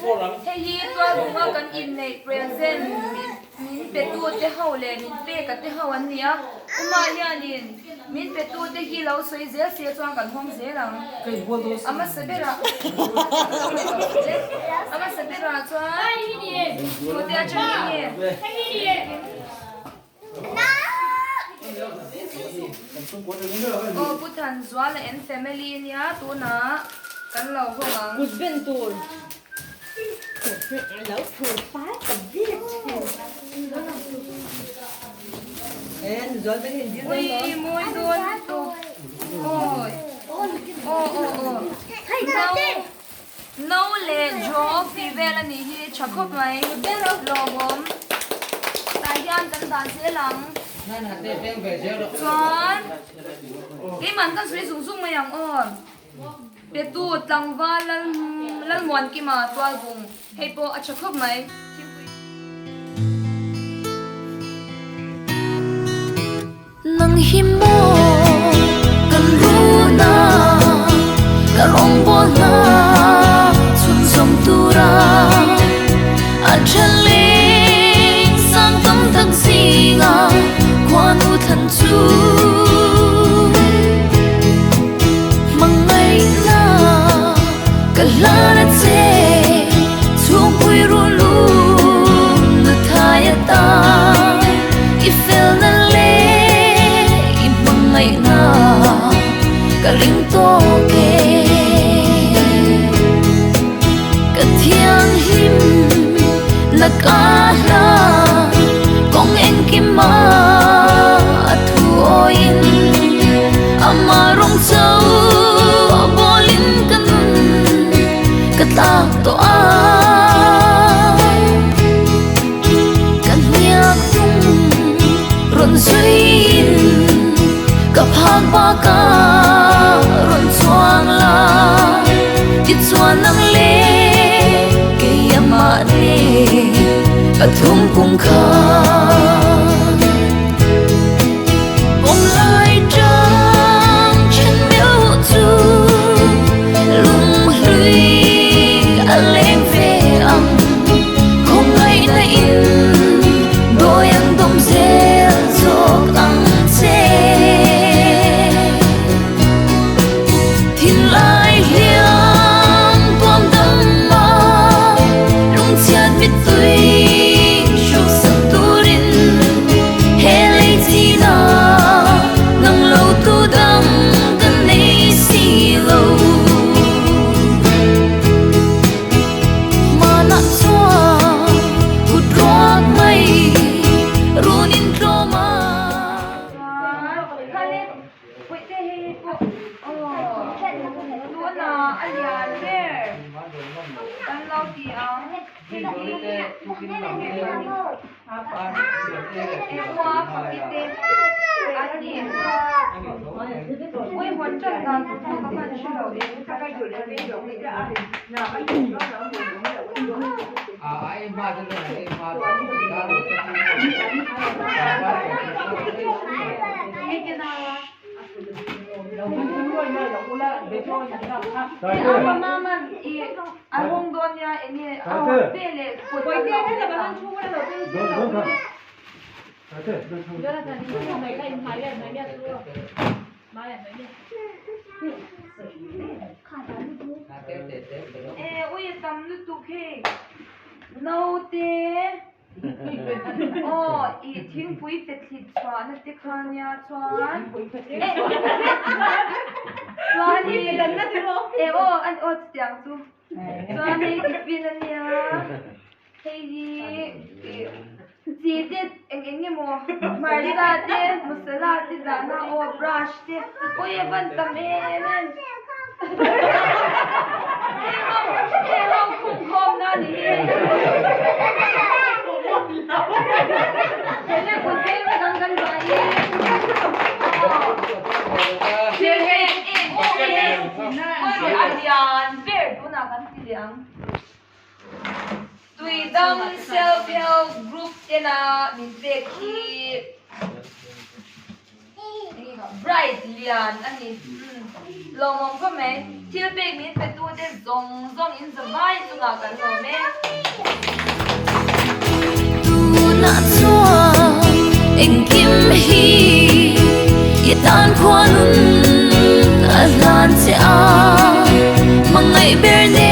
Hey, tua bunga kan in nei present min petu te haule min pe ka te hawan nia uma lianin min petu te hi lo soi zel se chuan kan hong zelang ama sabera ama sabera chuan tu te achang ni oh putan zwal and family nia tu na kan lo honga Husband lẩu phù phá tập viết em rồi bên hình dưới ui môi đuôn tu ôi nấu lệ gió phi về là nị hi chắc khóc mày lo bom tại gian cần đàn dễ lắm Chuan cái màn kan sui sung sung mayang on pe tu tlangwa lal mon ki ma twal bung hei po acha khop mai nang himo kan runa ka rong bol na sun som tura achaling sang tam thak singa quan u than chu mangai na kala na che chung pui ru lu na thaya ta I feel na le I mangai na kaling to ke ka thiang him na ka la kong en ki ma thu oin amarong chau bolin kan ka tak to a kan niak tung ron suin ka phak ba ka ron chuang la ti chuan nang le ke yama ne ka thum kum kha Ahong don ya ini bele ui tam lu tu ke no te oh I thing pui te thit chuan na te khania chuan chuan ni dan na ti ro oh an ot tiang tu chuan ni ti pin ania hei ji te eng mo marida te masala te dana o brush te oi ban tam men Hello, khom na ni. Hele kun te gang gang bai. Alian, ver tu na kan tiliang. Tui dam self help group ena min pe ki. Bright lian ani. Lomong ko me. thil pek min pe tu te zong zong in zawai chunga kan lo me tu na chua eng kim hi ye tan khuan a lan che a mangai ber ne